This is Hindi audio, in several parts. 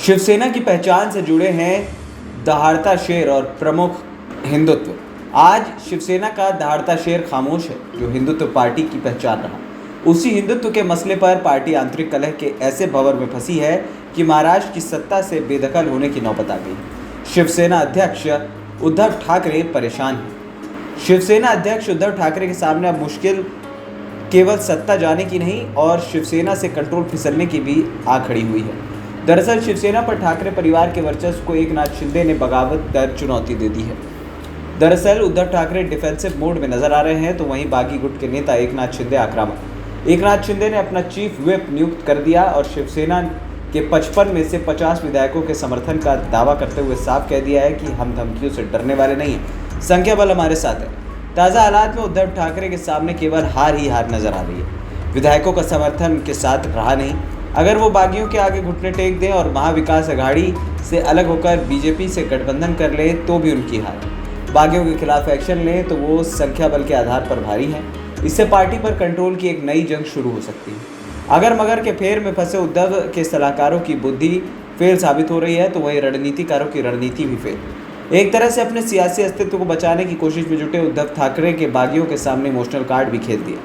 शिवसेना की पहचान से जुड़े हैं दहाड़ता शेर और प्रमुख हिंदुत्व। आज शिवसेना का दहाड़ता शेर खामोश है, जो हिंदुत्व पार्टी की पहचान रहा। उसी हिंदुत्व के मसले पर पार्टी आंतरिक कलह के ऐसे भंवर में फंसी है कि महाराष्ट्र की सत्ता से बेदखल होने की नौबत आ गई। शिवसेना अध्यक्ष उद्धव ठाकरे परेशान हैं। शिवसेना अध्यक्ष उद्धव ठाकरे के सामने अब मुश्किल केवल सत्ता जाने की नहीं और शिवसेना से कंट्रोल फिसलने की भी आ खड़ी हुई है। दरअसल शिवसेना पर ठाकरे परिवार के वर्चस्व को एकनाथ शिंदे ने बगावत कर चुनौती दे दी है। दरअसल उद्धव ठाकरे डिफेंसिव मोड में नजर आ रहे हैं, तो वहीं बागी गुट के नेता एकनाथ शिंदे आक्रामक। एकनाथ शिंदे ने अपना चीफ व्हिप नियुक्त कर दिया और शिवसेना के 55 में से 50 विधायकों के समर्थन का दावा करते हुए साफ कह दिया है कि हम धमकियों से डरने वाले नहीं हैं, संख्या बल हमारे साथ है। ताज़ा हालात में उद्धव ठाकरे के सामने केवल हार ही हार नजर आ रही है। विधायकों का समर्थन उनके साथ रहा नहीं। अगर वो बागियों के आगे घुटने टेक दें और महाविकास अघाड़ी से अलग होकर बीजेपी से गठबंधन कर लें तो भी उनकी हार। बागियों के खिलाफ एक्शन लें तो वो संख्या बल के आधार पर भारी हैं। इससे पार्टी पर कंट्रोल की एक नई जंग शुरू हो सकती है। अगर मगर के फेर में फंसे उद्धव के सलाहकारों की बुद्धि फेल साबित हो रही है, तो वही रणनीतिकारों की रणनीति भी फेल। एक तरह से अपने सियासी अस्तित्व को बचाने की कोशिश में जुटे उद्धव ठाकरे के बागियों के सामने इमोशनल कार्ड भी खेल दिया,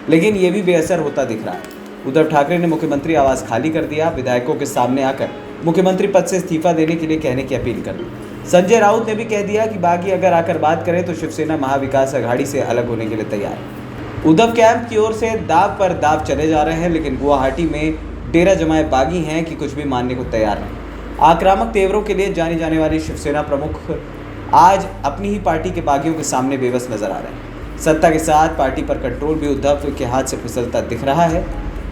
लेकिन ये भी बेअसर होता दिख रहा है। उद्धव ठाकरे ने मुख्यमंत्री आवास खाली कर दिया, विधायकों के सामने आकर मुख्यमंत्री पद से इस्तीफा देने के लिए कहने की अपील कर दी। संजय राउत ने भी कह दिया कि बागी अगर आकर बात करें तो शिवसेना महाविकास अघाड़ी से अलग होने के लिए तैयार है। उद्धव कैंप की ओर से दाव पर दाव चले जा रहे हैं, लेकिन गुवाहाटी में डेरा जमाए बागी हैं कि कुछ भी मानने को तैयार नहीं। आक्रामक तेवरों के लिए जानी जाने वाली शिवसेना प्रमुख आज अपनी ही पार्टी के बागियों के सामने बेबस नजर आ रहे हैं। सत्ता के साथ पार्टी पर कंट्रोल भी उद्धव के हाथ से फिसलता दिख रहा है।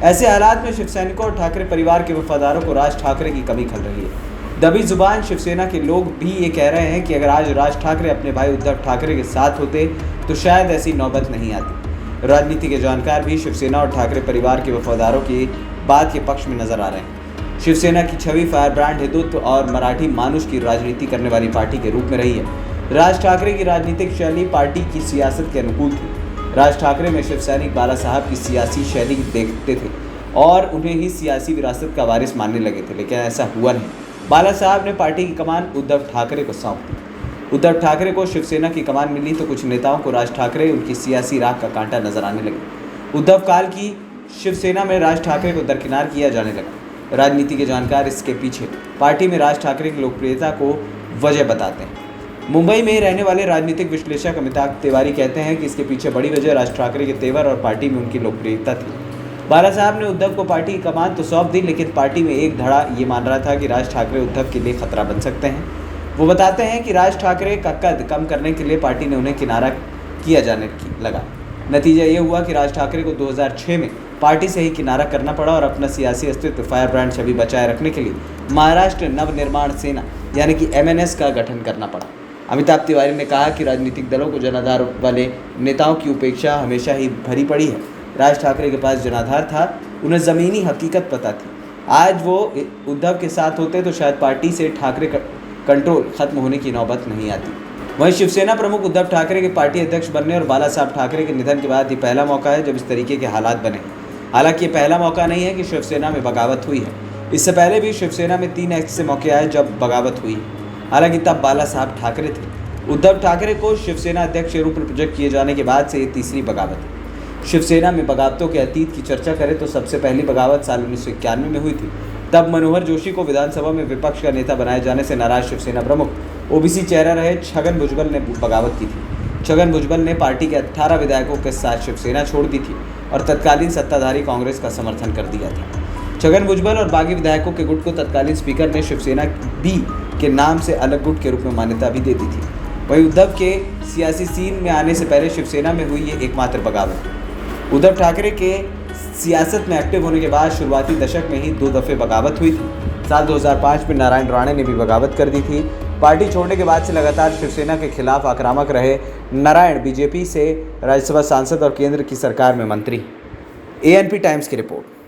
ऐसे हालात में शिवसैनिकों और ठाकरे परिवार के वफादारों को राज ठाकरे की कमी खल रही है। दबी जुबान शिवसेना के लोग भी ये कह रहे हैं कि अगर आज राज ठाकरे अपने भाई उद्धव ठाकरे के साथ होते तो शायद ऐसी नौबत नहीं आती। राजनीति के जानकार भी शिवसेना और ठाकरे परिवार के वफादारों की बात के पक्ष में नजर आ रहे हैं। शिवसेना की छवि फायर ब्रांड हिंदुत्व और मराठी मानुष की राजनीति करने वाली पार्टी के रूप में रही है। राज ठाकरे की राजनीतिक शैली पार्टी की सियासत के अनुकूल थी। राज ठाकरे में शिव सैनिक बाला साहब की सियासी शैली देखते थे और उन्हें ही सियासी विरासत का वारिस मानने लगे थे, लेकिन ऐसा हुआ नहीं। बाला साहब ने पार्टी की कमान उद्धव ठाकरे को सौंप दी। उद्धव ठाकरे को शिवसेना की कमान मिली तो कुछ नेताओं को राज ठाकरे उनकी सियासी राह का कांटा नजर आने लगे। उद्धव काल की शिवसेना में राज ठाकरे को दरकिनार किया जाने लगा। राजनीति के जानकार इसके पीछे पार्टी में राज ठाकरे की लोकप्रियता को वजह बताते हैं। मुंबई में रहने वाले राजनीतिक विश्लेषक अमिताभ तिवारी कहते हैं कि इसके पीछे बड़ी वजह राज ठाकरे के तेवर और पार्टी में उनकी लोकप्रियता थी। बाला साहब ने उद्धव को पार्टी की कमान तो सौंप दी, लेकिन पार्टी में एक धड़ा ये मान रहा था कि राज ठाकरे उद्धव के लिए खतरा बन सकते हैं। वो बताते हैं कि राज ठाकरे का कद कम करने के लिए पार्टी ने उन्हें किनारा किया जाने लगा। नतीजा ये हुआ कि राज ठाकरे को 2006 में पार्टी से ही किनारा करना पड़ा और अपना सियासी अस्तित्व फायर ब्रांड छवि बचाए रखने के लिए महाराष्ट्र नवनिर्माण सेना यानी कि MNS का गठन करना पड़ा। अमिताभ तिवारी ने कहा कि राजनीतिक दलों को जनाधार वाले नेताओं की उपेक्षा हमेशा ही भरी पड़ी है। राज ठाकरे के पास जनाधार था, उन्हें ज़मीनी हकीकत पता थी। आज वो उद्धव के साथ होते तो शायद पार्टी से ठाकरे कंट्रोल खत्म होने की नौबत नहीं आती। वहीं शिवसेना प्रमुख उद्धव ठाकरे के पार्टी अध्यक्ष बनने और बाला साहब ठाकरे के निधन के बाद ये पहला मौका है जब इस तरीके के हालात बने। हालांकि ये पहला मौका नहीं है कि शिवसेना में बगावत हुई है। इससे पहले भी शिवसेना में 3 ऐसे मौके आए जब बगावत हुई। हालांकि तब बाला साहब ठाकरे थे। उद्धव ठाकरे को शिवसेना अध्यक्ष के रूप में प्रोजेक्ट किए जाने के बाद से ये तीसरी बगावत है। शिवसेना में बगावतों के अतीत की चर्चा करें तो सबसे पहली बगावत साल 1991 में हुई थी। तब मनोहर जोशी को विधानसभा में विपक्ष का नेता बनाए जाने से नाराज शिवसेना प्रमुख OBC चेहरा रहे छगन भुजबल ने बगावत की थी। छगन भुजबल ने पार्टी के 18 विधायकों के साथ शिवसेना छोड़ दी थी और तत्कालीन सत्ताधारी कांग्रेस का समर्थन कर दिया था। छगन भुजबल और बागी विधायकों के गुट को तत्कालीन स्पीकर ने शिवसेना बी के नाम से अलग गुट के रूप में मान्यता भी दे दी थी। वहीं उद्धव के सियासी सीन में आने से पहले शिवसेना में हुई ये एकमात्र बगावत। उद्धव ठाकरे के सियासत में एक्टिव होने के बाद शुरुआती दशक में ही 2 दफ़े बगावत हुई थी। साल 2005 में नारायण राणे ने भी बगावत कर दी थी। पार्टी छोड़ने के बाद से लगातार शिवसेना के खिलाफ आक्रामक रहे नारायण बीजेपी से राज्यसभा सांसद और केंद्र की सरकार में मंत्री। ANP टाइम्स की रिपोर्ट।